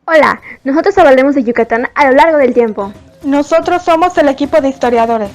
Hola, nosotros hablaremos de Yucatán a lo largo del tiempo. Nosotros somos el equipo de historiadores.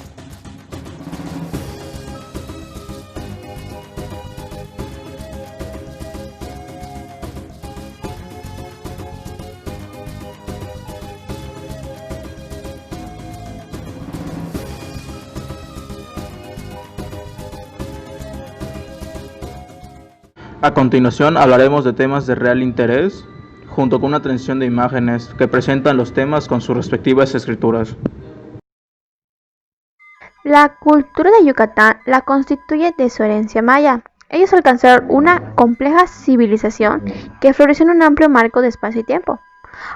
A continuación hablaremos de temas de real interés, junto con una atención de imágenes que presentan los temas con sus respectivas escrituras. La cultura de Yucatán la constituye de su herencia maya. Ellos alcanzaron una compleja civilización que floreció en un amplio marco de espacio y tiempo.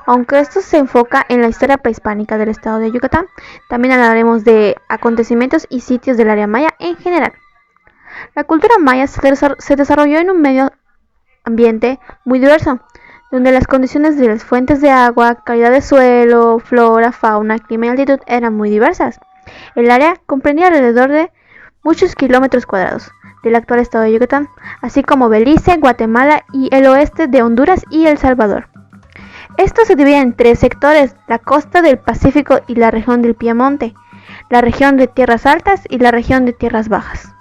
Aunque esto se enfoca en la historia prehispánica del estado de Yucatán, también hablaremos de acontecimientos y sitios del área maya en general. La cultura maya se desarrolló en un medio ambiente muy diverso, donde las condiciones de las fuentes de agua, calidad de suelo, flora, fauna, clima y altitud eran muy diversas. El área comprendía alrededor de muchos kilómetros cuadrados del actual estado de Yucatán, así como Belice, Guatemala y el oeste de Honduras y El Salvador. Esto se divide en tres sectores: la costa del Pacífico y la región del Piamonte, la región de tierras altas y la región de tierras bajas.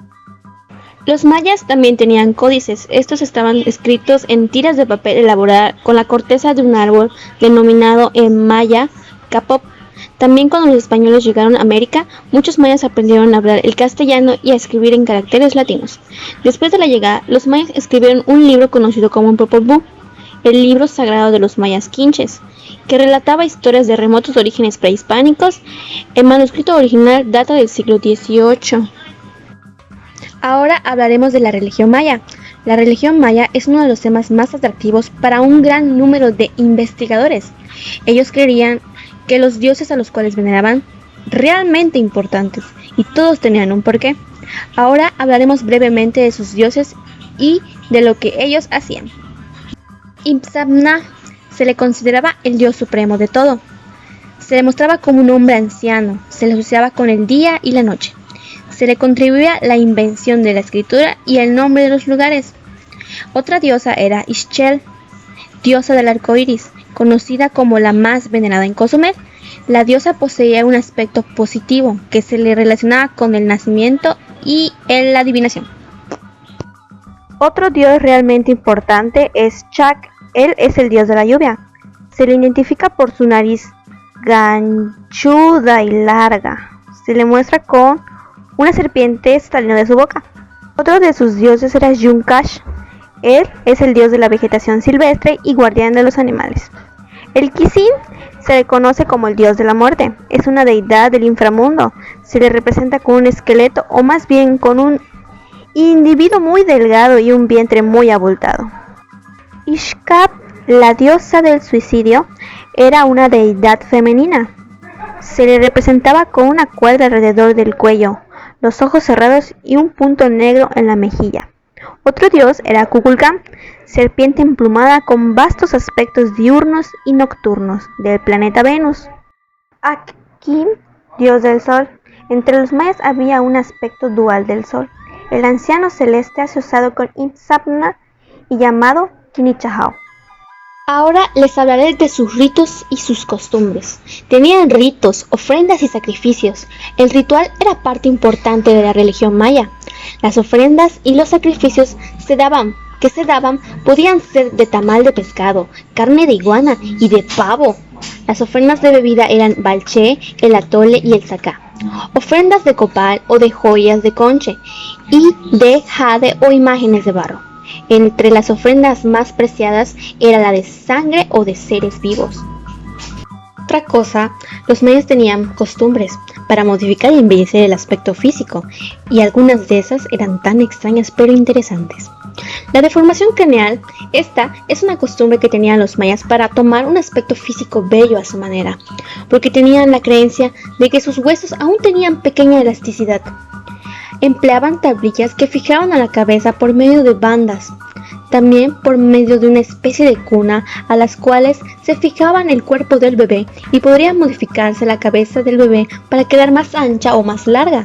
Los mayas también tenían códices. Estos estaban escritos en tiras de papel elaboradas con la corteza de un árbol denominado en maya capop. También cuando los españoles llegaron a América, muchos mayas aprendieron a hablar el castellano y a escribir en caracteres latinos. Después de la llegada, los mayas escribieron un libro conocido como Popol Vuh, el libro sagrado de los mayas quinches, que relataba historias de remotos orígenes prehispánicos. El manuscrito original data del siglo XVIII. Ahora hablaremos de la religión maya. La religión maya es uno de los temas más atractivos para un gran número de investigadores. Ellos creían que los dioses a los cuales veneraban realmente importantes, y todos tenían un porqué. Ahora hablaremos brevemente de sus dioses y de lo que ellos hacían. Itzamna se le consideraba el dios supremo de todo. Se le mostraba como un hombre anciano, se le asociaba con el día y la noche. Se le contribuía la invención de la escritura y el nombre de los lugares. Otra diosa era Ixchel, diosa del arco iris, conocida como la más venerada en Cozumel. La diosa poseía un aspecto positivo que se le relacionaba con el nacimiento y la adivinación. Otro dios realmente importante es Chac. Él es el dios de la lluvia. Se le identifica por su nariz ganchuda y larga. Se le muestra con una serpiente saliendo de su boca. Otro de sus dioses era Yuncash. Él es el dios de la vegetación silvestre y guardián de los animales. El Quisin se le conoce como el dios de la muerte. Es una deidad del inframundo. Se le representa con un esqueleto, o más bien con un individuo muy delgado y un vientre muy abultado. Ixcap, la diosa del suicidio, era una deidad femenina. Se le representaba con una cuerda alrededor del cuello, los ojos cerrados y un punto negro en la mejilla. Otro dios era Kukulcán, serpiente emplumada con vastos aspectos diurnos y nocturnos del planeta Venus. Akkim, dios del sol. Entre los mayas había un aspecto dual del sol. El anciano celeste asociado con Itzamna y llamado Kinichahao. Ahora les hablaré de sus ritos y sus costumbres. Tenían ritos, ofrendas y sacrificios. El ritual era parte importante de la religión maya. Las ofrendas y los sacrificios que se daban podían ser de tamal de pescado, carne de iguana y de pavo. Las ofrendas de bebida eran balché, el atole y el sacá. Ofrendas de copal o de joyas de conche y de jade o imágenes de barro. Entre las ofrendas más preciadas era la de sangre o de seres vivos. Otra cosa, los mayas tenían costumbres para modificar y embellecer el aspecto físico, y algunas de esas eran tan extrañas pero interesantes. La deformación craneal, esta es una costumbre que tenían los mayas para tomar un aspecto físico bello a su manera, porque tenían la creencia de que sus huesos aún tenían pequeña elasticidad. Empleaban tablillas que fijaban a la cabeza por medio de bandas, también por medio de una especie de cuna a las cuales se fijaban el cuerpo del bebé, y podría modificarse la cabeza del bebé para quedar más ancha o más larga.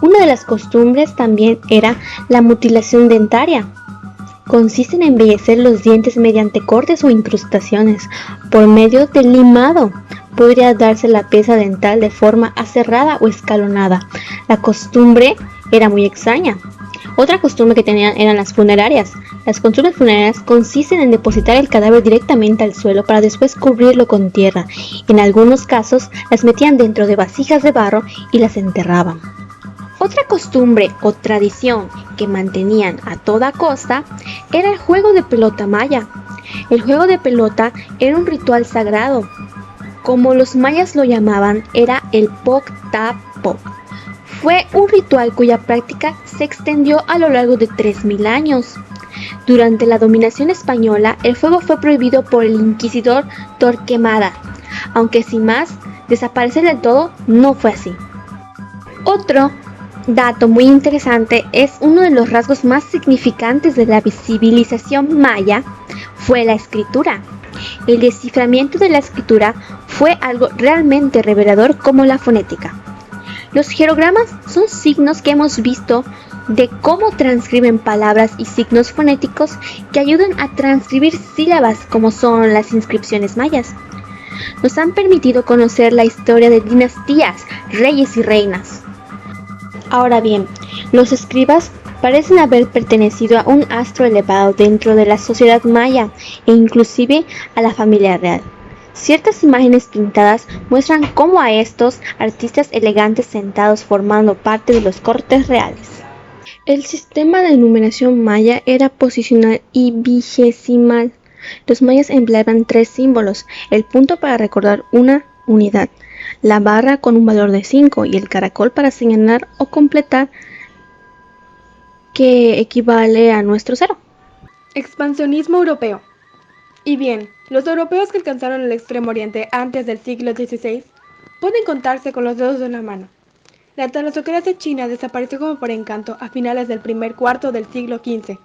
Una de las costumbres también era la mutilación dentaria. Consiste en embellecer los dientes mediante cortes o incrustaciones. Por medio del limado podría darse la pieza dental de forma aserrada o escalonada. La costumbre era muy extraña. Otra costumbre que tenían eran las funerarias. Las costumbres funerarias consisten en depositar el cadáver directamente al suelo para después cubrirlo con tierra. En algunos casos las metían dentro de vasijas de barro y las enterraban. Otra costumbre o tradición que mantenían a toda costa era el juego de pelota maya. El juego de pelota era un ritual sagrado. Como los mayas lo llamaban, era el Poc-ta-Poc. Fue un ritual cuya práctica se extendió a lo largo de 3000 años. Durante la dominación española, el fuego fue prohibido por el inquisidor Torquemada, aunque sin más, desaparecer del todo no fue así. Otro dato muy interesante es uno de los rasgos más significantes de la civilización maya fue la escritura. El desciframiento de la escritura fue algo realmente revelador como la fonética. Los jerogramas son signos que hemos visto de cómo transcriben palabras y signos fonéticos que ayudan a transcribir sílabas como son las inscripciones mayas. Nos han permitido conocer la historia de dinastías, reyes y reinas. Ahora bien, los escribas parecen haber pertenecido a un astro elevado dentro de la sociedad maya e inclusive a la familia real. Ciertas imágenes pintadas muestran cómo a estos artistas elegantes sentados formando parte de los cortes reales. El sistema de numeración maya era posicional y vigesimal. Los mayas empleaban 3 símbolos: el punto para recordar una unidad, la barra con un valor de 5 y el caracol para señalar o completar, que equivale a nuestro 0. Expansionismo europeo. Y bien, los europeos que alcanzaron el Extremo Oriente antes del siglo XVI pueden contarse con los dedos de una mano. La talasocracia china desapareció como por encanto a finales del primer cuarto del siglo XV.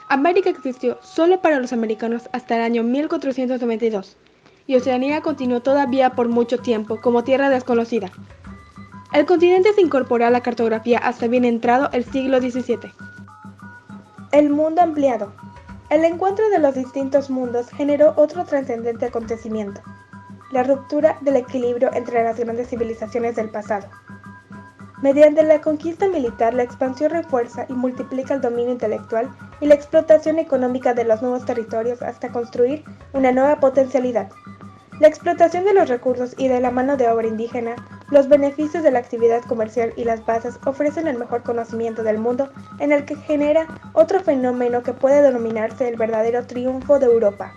América existió solo para los americanos hasta el año 1492, y Oceanía continuó todavía por mucho tiempo como tierra desconocida. El continente se incorporó a la cartografía hasta bien entrado el siglo XVII. El mundo ampliado. El encuentro de los distintos mundos generó otro trascendente acontecimiento: la ruptura del equilibrio entre las grandes civilizaciones del pasado. Mediante la conquista militar, la expansión refuerza y multiplica el dominio intelectual y la explotación económica de los nuevos territorios hasta construir una nueva potencialidad. La explotación de los recursos y de la mano de obra indígena, los beneficios de la actividad comercial y las bases ofrecen el mejor conocimiento del mundo, en el que genera otro fenómeno que puede denominarse el verdadero triunfo de Europa.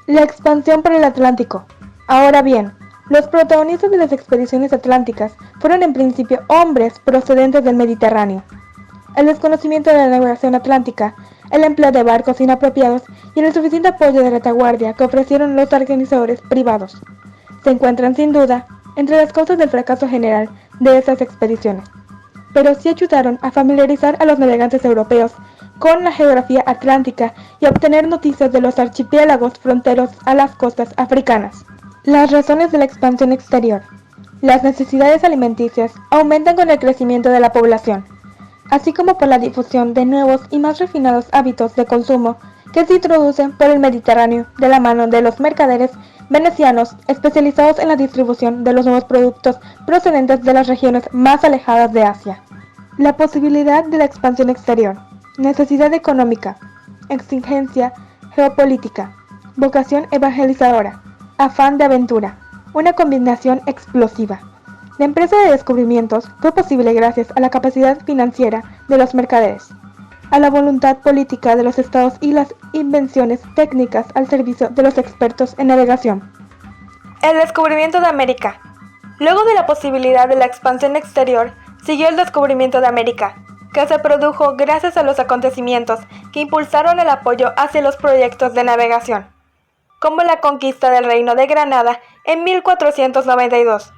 La expansión por el Atlántico. Ahora bien, los protagonistas de las expediciones atlánticas fueron en principio hombres procedentes del Mediterráneo. El desconocimiento de la navegación atlántica, el empleo de barcos inapropiados y el insuficiente apoyo de retaguardia que ofrecieron los organizadores privados se encuentran sin duda entre las causas del fracaso general de esas expediciones, pero sí ayudaron a familiarizar a los navegantes europeos con la geografía atlántica y a obtener noticias de los archipiélagos fronteros a las costas africanas. Las razones de la expansión exterior. Las necesidades alimenticias aumentan con el crecimiento de la población, así como por la difusión de nuevos y más refinados hábitos de consumo que se introducen por el Mediterráneo de la mano de los mercaderes venecianos especializados en la distribución de los nuevos productos procedentes de las regiones más alejadas de Asia. La posibilidad de la expansión exterior. Necesidad económica, exigencia geopolítica, vocación evangelizadora, afán de aventura, una combinación explosiva. La empresa de descubrimientos fue posible gracias a la capacidad financiera de los mercaderes, a la voluntad política de los estados y las invenciones técnicas al servicio de los expertos en navegación. El descubrimiento de América. Luego de la posibilidad de la expansión exterior, siguió el descubrimiento de América, que se produjo gracias a los acontecimientos que impulsaron el apoyo hacia los proyectos de navegación, como la conquista del Reino de Granada en 1492,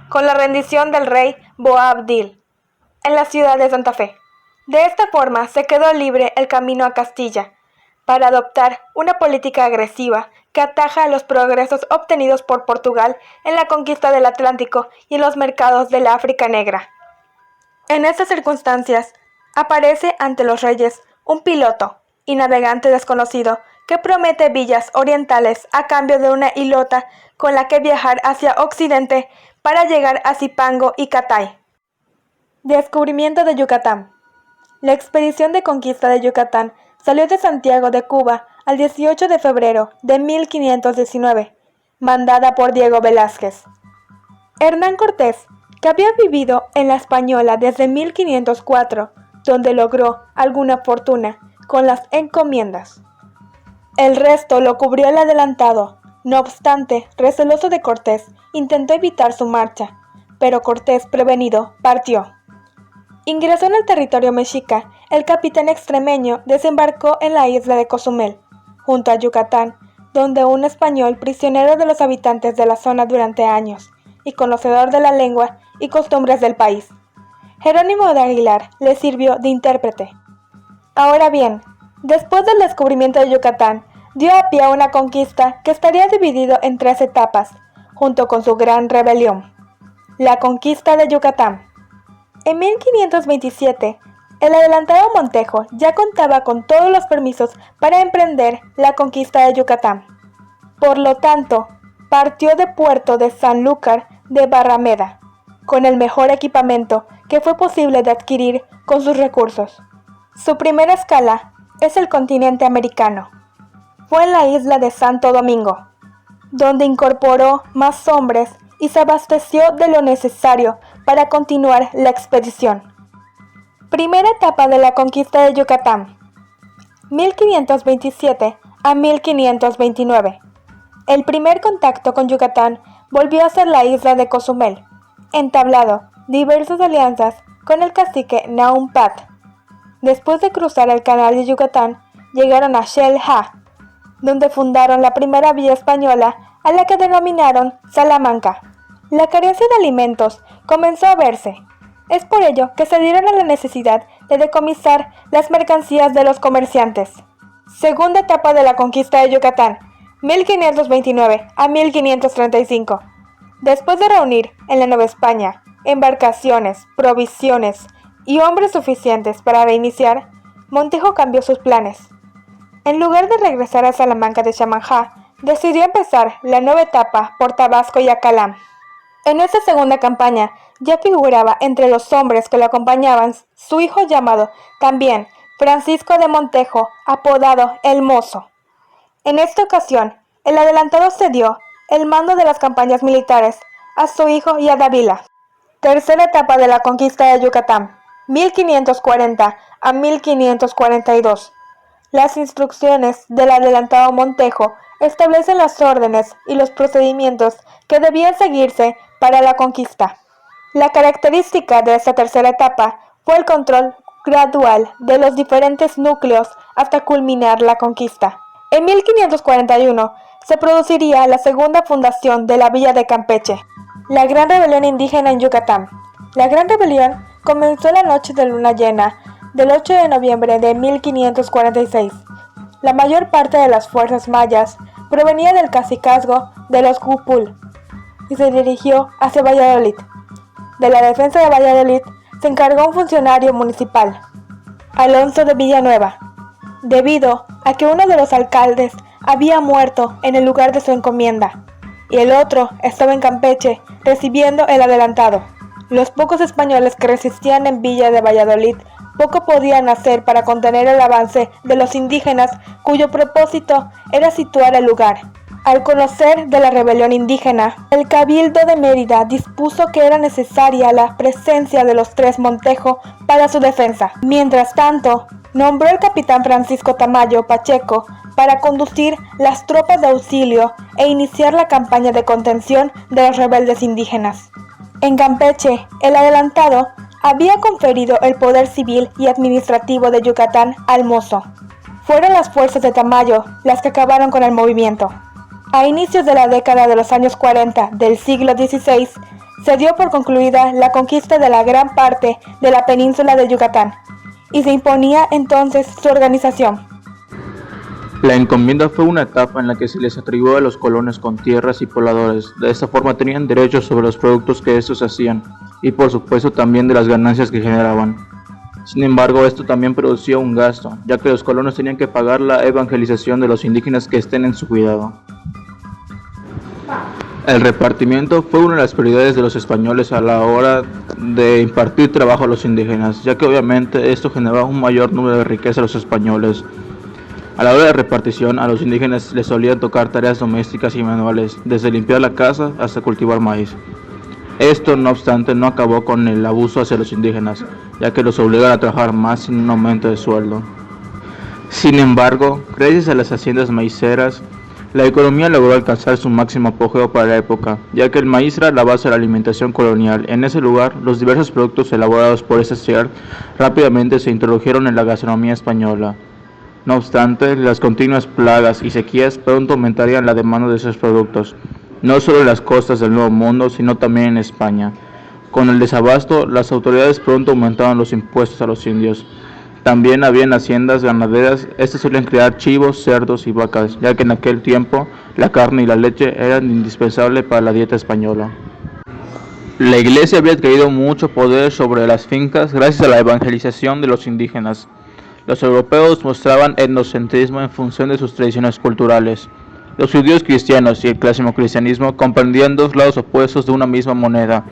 con la rendición del rey Boabdil en la ciudad de Santa Fe. De esta forma se quedó libre el camino a Castilla, para adoptar una política agresiva que ataja los progresos obtenidos por Portugal en la conquista del Atlántico y en los mercados de la África negra. En estas circunstancias, aparece ante los reyes un piloto, y navegante desconocido que promete villas orientales a cambio de una hilota con la que viajar hacia occidente para llegar a Zipango y Catay. Descubrimiento de Yucatán. La expedición de conquista de Yucatán salió de Santiago de Cuba el 18 de febrero de 1519, mandada por Diego Velázquez. Hernán Cortés, que había vivido en la Española desde 1504, donde logró alguna fortuna con las encomiendas. El resto lo cubrió el adelantado. No obstante, receloso de Cortés, intentó evitar su marcha, pero Cortés, prevenido, partió. Ingresó en el territorio mexica, el capitán extremeño desembarcó en la isla de Cozumel, junto a Yucatán, donde un español prisionero de los habitantes de la zona durante años, y conocedor de la lengua y costumbres del país, Jerónimo de Aguilar, le sirvió de intérprete. Ahora bien, después del descubrimiento de Yucatán, dio a pie a una conquista que estaría dividido en 3 etapas, junto con su gran rebelión. La conquista de Yucatán. En 1527, el adelantado Montejo ya contaba con todos los permisos para emprender la conquista de Yucatán. Por lo tanto, partió de Puerto de Sanlúcar de Barrameda, con el mejor equipamiento que fue posible de adquirir con sus recursos. Su primera escala es el continente americano. Fue en la isla de Santo Domingo, donde incorporó más hombres y se abasteció de lo necesario para continuar la expedición. Primera etapa de la conquista de Yucatán, 1527 a 1529. El primer contacto con Yucatán volvió a ser la isla de Cozumel, entablado diversas alianzas con el cacique Naum Pat. Después de cruzar el canal de Yucatán, llegaron a Xel-Há, donde fundaron la primera villa española a la que denominaron Salamanca. La carencia de alimentos comenzó a verse. Es por ello que se dieron a la necesidad de decomisar las mercancías de los comerciantes. Segunda etapa de la conquista de Yucatán, 1529 a 1535. Después de reunir en la Nueva España embarcaciones, provisiones y hombres suficientes para reiniciar, Montejo cambió sus planes. En lugar de regresar a Salamanca de Chamanjá, decidió empezar la nueva etapa por Tabasco y Acalán. En esta segunda campaña ya figuraba entre los hombres que lo acompañaban su hijo llamado también Francisco de Montejo, apodado El Mozo. En esta ocasión, el adelantado cedió el mando de las campañas militares a su hijo y a Dávila. Tercera etapa de la conquista de Yucatán, 1540 a 1542. Las instrucciones del adelantado Montejo establecen las órdenes y los procedimientos que debían seguirse para la conquista. La característica de esta tercera etapa fue el control gradual de los diferentes núcleos hasta culminar la conquista. En 1541 se produciría la segunda fundación de la villa de Campeche, la Gran Rebelión Indígena en Yucatán. La Gran Rebelión comenzó la noche de luna llena del 8 de noviembre de 1546. La mayor parte de las fuerzas mayas provenía del cacicazgo de los Cupul y se dirigió hacia Valladolid. De la defensa de Valladolid se encargó un funcionario municipal, Alonso de Villanueva, debido a que uno de los alcaldes había muerto en el lugar de su encomienda y el otro estaba en Campeche recibiendo el adelantado. Los pocos españoles que resistían en Villa de Valladolid poco podían hacer para contener el avance de los indígenas cuyo propósito era situar el lugar. Al conocer de la rebelión indígena, el Cabildo de Mérida dispuso que era necesaria la presencia de los 3 Montejo para su defensa. Mientras tanto, nombró al capitán Francisco Tamayo Pacheco para conducir las tropas de auxilio e iniciar la campaña de contención de los rebeldes indígenas. En Campeche, el adelantado había conferido el poder civil y administrativo de Yucatán al Mozo. Fueron las fuerzas de Tamayo las que acabaron con el movimiento. A inicios de la década de los años 40 del siglo XVI, se dio por concluida la conquista de la gran parte de la península de Yucatán, y se imponía entonces su organización. La encomienda fue una etapa en la que se les atribuyó a los colonos con tierras y pobladores. De esta forma tenían derechos sobre los productos que estos hacían, y por supuesto también de las ganancias que generaban. Sin embargo, esto también producía un gasto, ya que los colonos tenían que pagar la evangelización de los indígenas que estén en su cuidado. El repartimiento fue una de las prioridades de los españoles a la hora de impartir trabajo a los indígenas, ya que obviamente esto generaba un mayor número de riqueza a los españoles. A la hora de repartición, a los indígenas les solían tocar tareas domésticas y manuales, desde limpiar la casa hasta cultivar maíz. Esto, no obstante, no acabó con el abuso hacia los indígenas, ya que los obligaron a trabajar más sin un aumento de sueldo. Sin embargo, gracias a las haciendas maiceras, la economía logró alcanzar su máximo apogeo para la época, ya que el maíz era la base de la alimentación colonial. En ese lugar, los diversos productos elaborados por ese ser rápidamente se introdujeron en la gastronomía española. No obstante, las continuas plagas y sequías pronto aumentarían la demanda de esos productos, no solo en las costas del Nuevo Mundo, sino también en España. Con el desabasto, las autoridades pronto aumentaron los impuestos a los indios. También habían haciendas ganaderas, estas solían criar chivos, cerdos y vacas, ya que en aquel tiempo la carne y la leche eran indispensables para la dieta española. La iglesia había adquirido mucho poder sobre las fincas gracias a la evangelización de los indígenas. Los europeos mostraban etnocentrismo en función de sus tradiciones culturales. Los judíos cristianos y el clásico cristianismo comprendían dos lados opuestos de una misma moneda,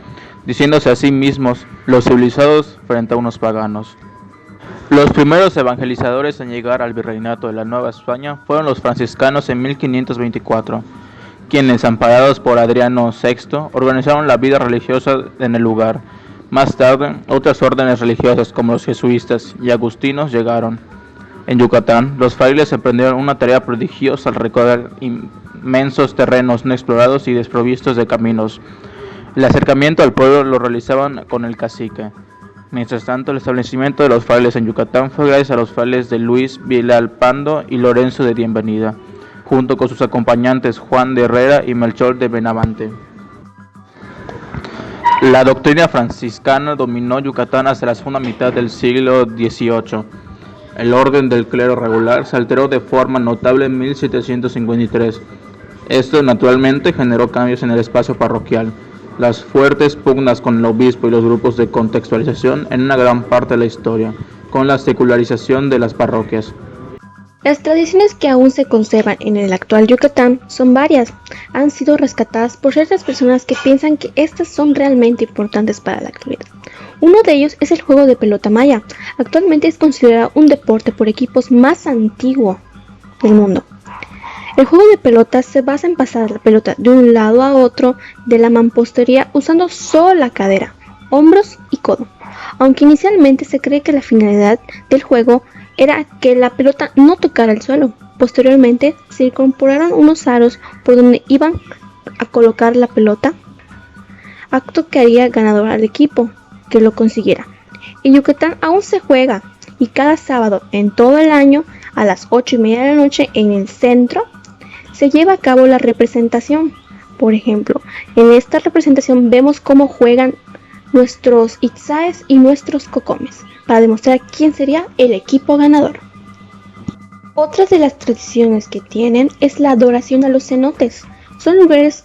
diciéndose a sí mismos los civilizados frente a unos paganos. Los primeros evangelizadores en llegar al virreinato de la Nueva España fueron los franciscanos en 1524, quienes, amparados por Adriano VI, organizaron la vida religiosa en el lugar. Más tarde, otras órdenes religiosas como los jesuitas y agustinos llegaron. En Yucatán, los frailes emprendieron una tarea prodigiosa al recorrer inmensos terrenos no explorados y desprovistos de caminos. El acercamiento al pueblo lo realizaban con el cacique. Mientras tanto, el establecimiento de los frailes en Yucatán fue gracias a los frailes de Luis Villalpando y Lorenzo de Bienvenida, junto con sus acompañantes Juan de Herrera y Melchor de Benavente. La doctrina franciscana dominó Yucatán hasta la segunda mitad del siglo XVIII. El orden del clero regular se alteró de forma notable en 1753. Esto naturalmente generó cambios en el espacio parroquial, las fuertes pugnas con el obispo y los grupos de contextualización en una gran parte de la historia, con la secularización de las parroquias. Las tradiciones que aún se conservan en el actual Yucatán son varias. Han sido rescatadas por ciertas personas que piensan que estas son realmente importantes para la actualidad. Uno de ellos es el juego de pelota maya. Actualmente es considerado un deporte por equipos más antiguo del mundo. El juego de pelota se basa en pasar la pelota de un lado a otro de la mampostería usando solo la cadera, hombros y codo. Aunque inicialmente se cree que la finalidad del juego era que la pelota no tocara el suelo. Posteriormente se incorporaron unos aros por donde iban a colocar la pelota, acto que haría ganador al equipo que lo consiguiera. En Yucatán aún se juega y cada sábado en todo el año a las 8:30 de la noche en el centro se lleva a cabo la representación. Por ejemplo, en esta representación vemos cómo juegan nuestros itzaes y nuestros cocomes, para demostrar quién sería el equipo ganador. Otra de las tradiciones que tienen es la adoración a los cenotes. Son lugares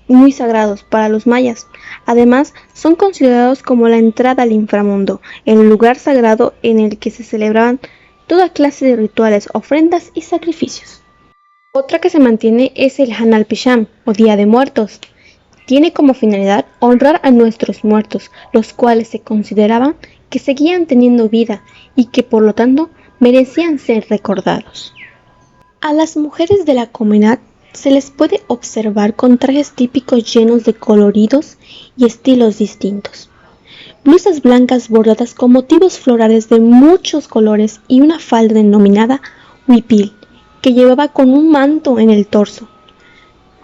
muy sagrados para los mayas. Además, son considerados como la entrada al inframundo, el lugar sagrado en el que se celebraban toda clase de rituales, ofrendas y sacrificios. Otra que se mantiene es el Hanal Pisham, o Día de Muertos. Tiene como finalidad honrar a nuestros muertos, los cuales se consideraban que seguían teniendo vida y que por lo tanto merecían ser recordados. A las mujeres de la comunidad se les puede observar con trajes típicos llenos de coloridos y estilos distintos. Blusas blancas bordadas con motivos florales de muchos colores y una falda denominada huipil, que llevaba con un manto en el torso.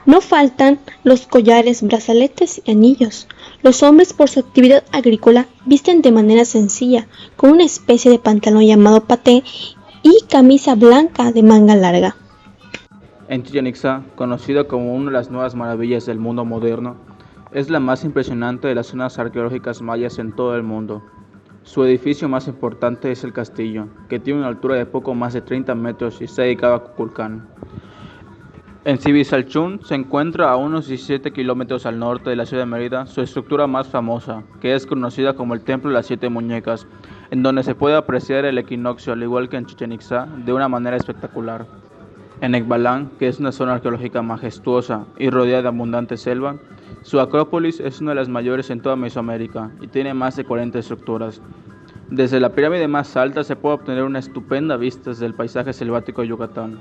No faltan los collares, brazaletes y anillos. Los hombres, por su actividad agrícola, visten de manera sencilla, con una especie de pantalón llamado paté y camisa blanca de manga larga. En Chichén Itzá, conocida como una de las nuevas maravillas del mundo moderno, es la más impresionante de las zonas arqueológicas mayas en todo el mundo. Su edificio más importante es el castillo, que tiene una altura de poco más de 30 metros y está dedicado a Kukulcán. En Sibisalchún se encuentra a unos 17 kilómetros al norte de la ciudad de Mérida su estructura más famosa, que es conocida como el Templo de las Siete Muñecas. en donde se puede apreciar el equinoccio, al igual que en Chichén Itzá, de una manera espectacular. En Ekbalán, que es una zona arqueológica majestuosa y rodeada de abundante selva, su acrópolis es una de las mayores en toda Mesoamérica y tiene más de 40 estructuras. Desde la pirámide más alta se puede obtener una estupenda vista del paisaje selvático de Yucatán.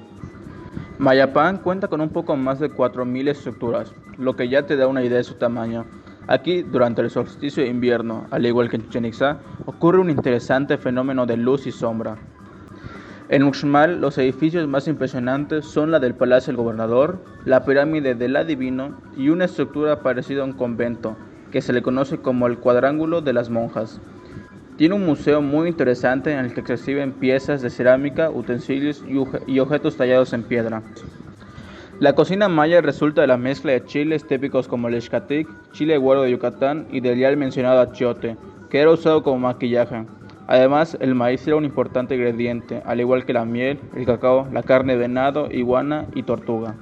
Mayapán cuenta con un poco más de 4.000 estructuras, lo que ya te da una idea de su tamaño. Aquí, durante el solsticio de invierno, al igual que en Chichén Itzá, ocurre un interesante fenómeno de luz y sombra. En Uxmal, los edificios más impresionantes son la del Palacio del Gobernador, la pirámide del Adivino y una estructura parecida a un convento, que se le conoce como el Cuadrángulo de las Monjas. Tiene un museo muy interesante en el que se exhiben piezas de cerámica, utensilios y objetos tallados en piedra. La cocina maya resulta de la mezcla de chiles típicos como el ixcatic, chile güero de Yucatán y del ya mencionado achiote, que era usado como maquillaje. Además, el maíz era un importante ingrediente, al igual que la miel, el cacao, la carne de venado, iguana y tortuga.